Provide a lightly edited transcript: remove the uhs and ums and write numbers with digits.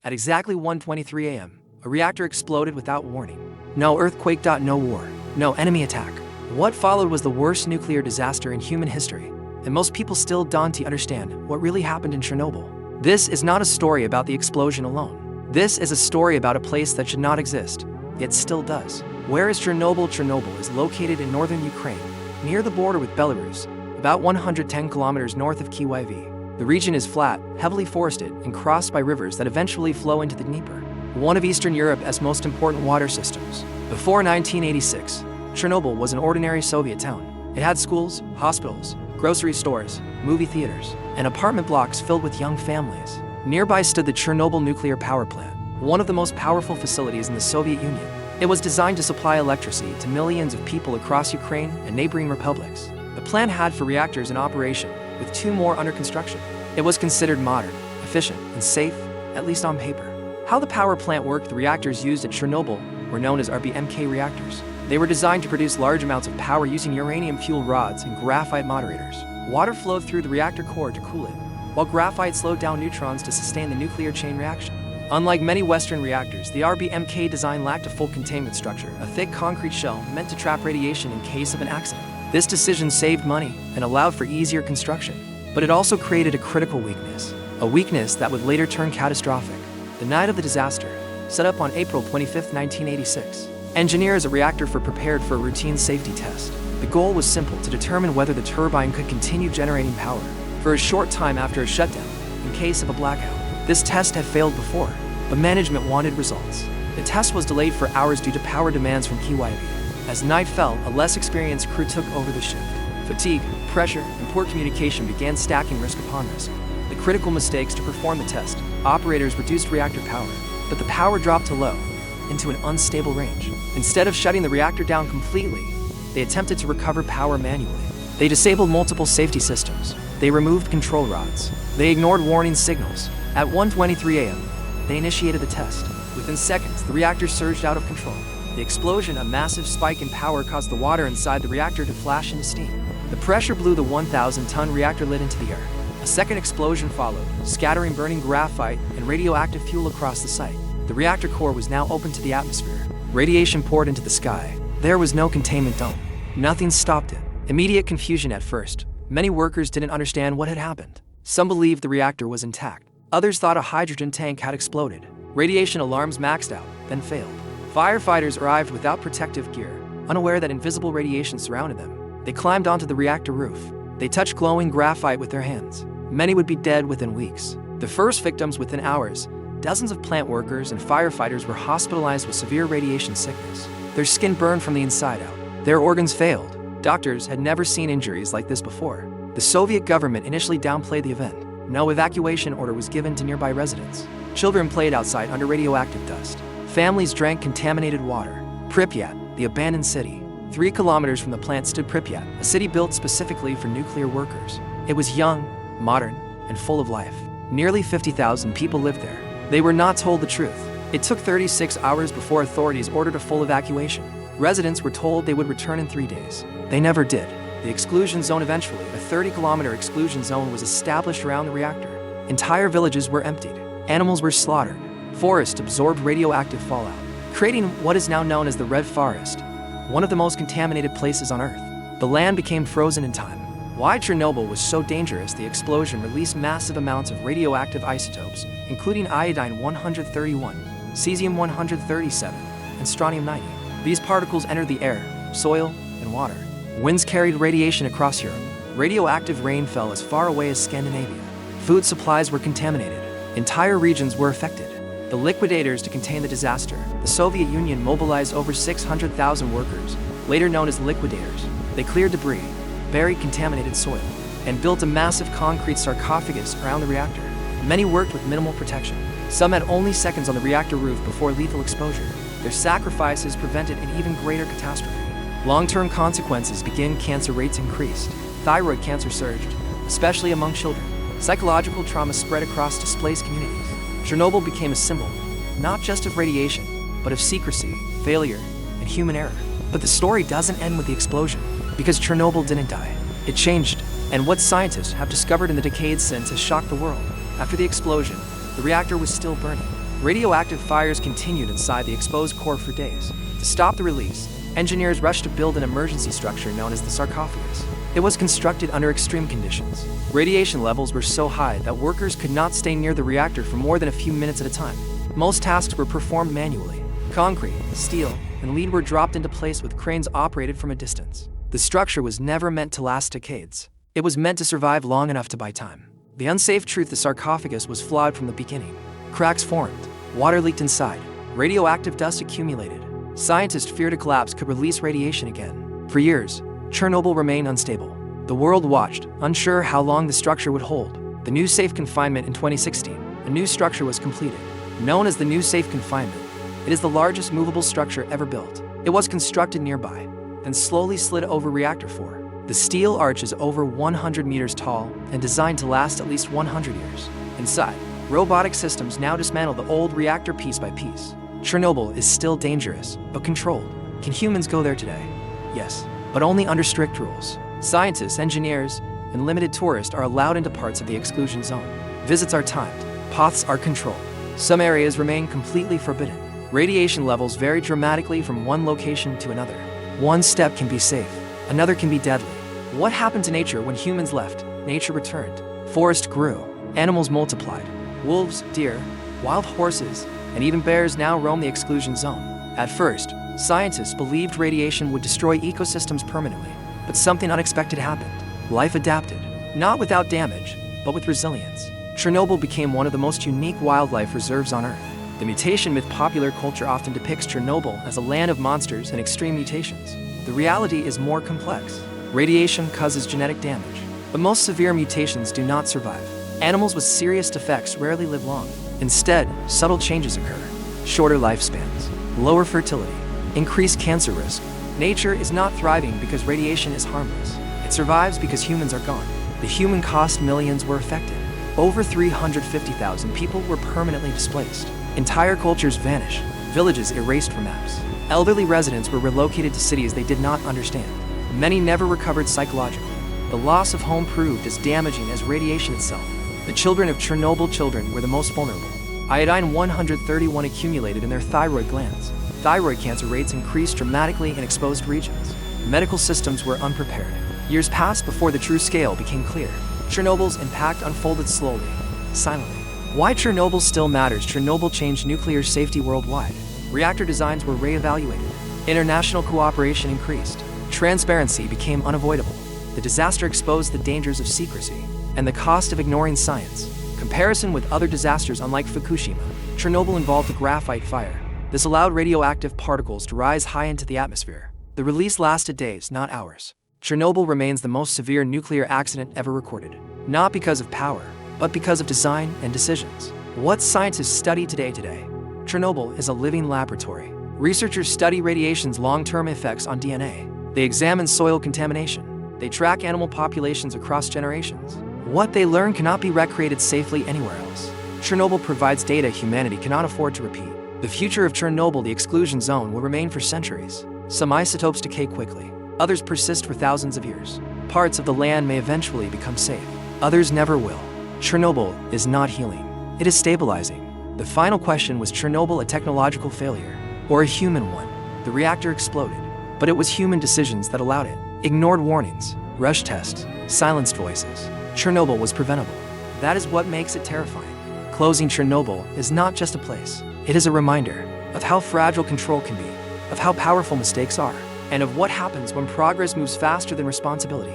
At exactly 1:23 a.m., a reactor exploded without warning. No earthquake. No war. No enemy attack. What followed was the worst nuclear disaster in human history, and most people still don't understand what really happened in Chernobyl. This is not a story about the explosion alone. This is a story about a place that should not exist, yet still does. Where is Chernobyl? Chernobyl is located in northern Ukraine, near the border with Belarus, about 110 kilometers north of Kyiv. The region is flat, heavily forested, and crossed by rivers that eventually flow into the Dnieper, one of Eastern Europe's most important water systems. Before 1986, Chernobyl was an ordinary Soviet town. It had schools, hospitals, grocery stores, movie theaters, and apartment blocks filled with young families. Nearby stood the Chernobyl Nuclear Power Plant, one of the most powerful facilities in the Soviet Union. It was designed to supply electricity to millions of people across Ukraine and neighboring republics. The plant had 4 reactors in operation, with 2 more under construction. It was considered modern, efficient, and safe, at least on paper. How the power plant worked: the reactors used at Chernobyl were known as RBMK reactors. They were designed to produce large amounts of power using uranium fuel rods and graphite moderators. Water flowed through the reactor core to cool it, while graphite slowed down neutrons to sustain the nuclear chain reaction. Unlike many Western reactors, the RBMK design lacked a full containment structure, a thick concrete shell meant to trap radiation in case of an accident. This decision saved money and allowed for easier construction, but it also created a critical weakness, a weakness that would later turn catastrophic. The night of the disaster, set up on April 25, 1986, engineers at the reactor were prepared for a routine safety test. The goal was simple: to determine whether the turbine could continue generating power for a short time after a shutdown, in case of a blackout. This test had failed before, but management wanted results. The test was delayed for hours due to power demands from Kyiv. As night fell, a less experienced crew took over the shift. Fatigue, pressure, and poor communication began stacking risk upon risk. The critical mistakes: to perform the test, operators reduced reactor power, but the power dropped to low, into an unstable range. Instead of shutting the reactor down completely, they attempted to recover power manually. They disabled multiple safety systems. They removed control rods. They ignored warning signals. At 1:23 a.m., they initiated the test. Within seconds, the reactor surged out of control. The explosion, a massive spike in power, caused the water inside the reactor to flash into steam. The pressure blew the 1,000-ton reactor lid into the air. A second explosion followed, scattering burning graphite and radioactive fuel across the site. The reactor core was now open to the atmosphere. Radiation poured into the sky. There was no containment dome. Nothing stopped it. Immediate confusion at first. Many workers didn't understand what had happened. Some believed the reactor was intact. Others thought a hydrogen tank had exploded. Radiation alarms maxed out, then failed. Firefighters arrived without protective gear, unaware that invisible radiation surrounded them. They climbed onto the reactor roof. They touched glowing graphite with their hands. Many would be dead within weeks. The first victims within hours. Dozens of plant workers and firefighters were hospitalized with severe radiation sickness. Their skin burned from the inside out. Their organs failed. Doctors had never seen injuries like this before. The Soviet government initially downplayed the event. No evacuation order was given to nearby residents. Children played outside under radioactive dust. Families drank contaminated water. Pripyat, the abandoned city. 3 kilometers from the plant stood Pripyat, a city built specifically for nuclear workers. It was young, modern, and full of life. Nearly 50,000 people lived there. They were not told the truth. It took 36 hours before authorities ordered a full evacuation. Residents were told they would return in 3 days. They never did. The exclusion zone eventually, a 30-kilometer exclusion zone, was established around the reactor. Entire villages were emptied. Animals were slaughtered. Forests absorbed radioactive fallout, creating what is now known as the Red Forest, one of the most contaminated places on Earth. The land became frozen in time. Why Chernobyl was so dangerous: the explosion released massive amounts of radioactive isotopes, including iodine-131, cesium-137, and strontium-90. These particles entered the air, soil, and water. Winds carried radiation across Europe. Radioactive rain fell as far away as Scandinavia. Food supplies were contaminated. Entire regions were affected. The liquidators: to contain the disaster, the Soviet Union mobilized over 600,000 workers, later known as liquidators. They cleared debris, buried contaminated soil, and built a massive concrete sarcophagus around the reactor. Many worked with minimal protection. Some had only seconds on the reactor roof before lethal exposure. Their sacrifices prevented an even greater catastrophe. Long-term consequences began. Cancer rates increased. Thyroid cancer surged, especially among children. Psychological trauma spread across displaced communities. Chernobyl became a symbol, not just of radiation, but of secrecy, failure, and human error. But the story doesn't end with the explosion, because Chernobyl didn't die. It changed, and what scientists have discovered in the decades since has shocked the world. After the explosion, the reactor was still burning. Radioactive fires continued inside the exposed core for days. To stop the release, engineers rushed to build an emergency structure known as the sarcophagus. It was constructed under extreme conditions. Radiation levels were so high that workers could not stay near the reactor for more than a few minutes at a time. Most tasks were performed manually. Concrete, steel, and lead were dropped into place with cranes operated from a distance. The structure was never meant to last decades. It was meant to survive long enough to buy time. The unsafe truth: the sarcophagus was flawed from the beginning. Cracks formed, water leaked inside, radioactive dust accumulated. Scientists feared a collapse could release radiation again. For years, Chernobyl remained unstable. The world watched, unsure how long the structure would hold. The new safe confinement in 2016, a new structure was completed. Known as the new safe confinement, it is the largest movable structure ever built. It was constructed nearby, then slowly slid over Reactor 4. The steel arch is over 100 meters tall and designed to last at least 100 years. Inside, robotic systems now dismantle the old reactor piece by piece. Chernobyl is still dangerous, but controlled. Can humans go there today? Yes, but only under strict rules. Scientists, engineers, and limited tourists are allowed into parts of the exclusion zone. Visits are timed, paths are controlled. Some areas remain completely forbidden. Radiation levels vary dramatically from one location to another. One step can be safe, another can be deadly. What happened to nature when humans left? Nature returned. Forest grew, animals multiplied. Wolves, deer, wild horses, and even bears now roam the exclusion zone. At first, scientists believed radiation would destroy ecosystems permanently, but something unexpected happened. Life adapted, not without damage, but with resilience. Chernobyl became one of the most unique wildlife reserves on Earth. The mutation myth: popular culture often depicts Chernobyl as a land of monsters and extreme mutations. The reality is more complex. Radiation causes genetic damage, but most severe mutations do not survive. Animals with serious defects rarely live long. Instead, subtle changes occur. Shorter lifespans, lower fertility, increased cancer risk. Nature is not thriving because radiation is harmless. It survives because humans are gone. The human cost: millions were affected. Over 350,000 people were permanently displaced. Entire cultures vanished, villages erased from maps. Elderly residents were relocated to cities they did not understand. Many never recovered psychologically. The loss of home proved as damaging as radiation itself. The children of Chernobyl were the most vulnerable. Iodine-131 accumulated in their thyroid glands. Thyroid cancer rates increased dramatically in exposed regions. Medical systems were unprepared. Years passed before the true scale became clear. Chernobyl's impact unfolded slowly, silently. Why Chernobyl still matters: Chernobyl changed nuclear safety worldwide. Reactor designs were re-evaluated. International cooperation increased. Transparency became unavoidable. The disaster exposed the dangers of secrecy and the cost of ignoring science. Comparison with other disasters: unlike Fukushima, Chernobyl involved a graphite fire. This allowed radioactive particles to rise high into the atmosphere. The release lasted days, not hours. Chernobyl remains the most severe nuclear accident ever recorded, not because of power, but because of design and decisions. What scientists study today? Chernobyl is a living laboratory. Researchers study radiation's long-term effects on DNA. They examine soil contamination. They track animal populations across generations. What they learn cannot be recreated safely anywhere else. Chernobyl provides data humanity cannot afford to repeat. The future of Chernobyl, the exclusion zone, will remain for centuries. Some isotopes decay quickly. Others persist for thousands of years. Parts of the land may eventually become safe. Others never will. Chernobyl is not healing. It is stabilizing. The final question: was Chernobyl a technological failure or a human one? The reactor exploded, but it was human decisions that allowed it. Ignored warnings, rushed tests, silenced voices. Chernobyl was preventable. That is what makes it terrifying. Closing Chernobyl is not just a place. It is a reminder of how fragile control can be, of how powerful mistakes are, and of what happens when progress moves faster than responsibility.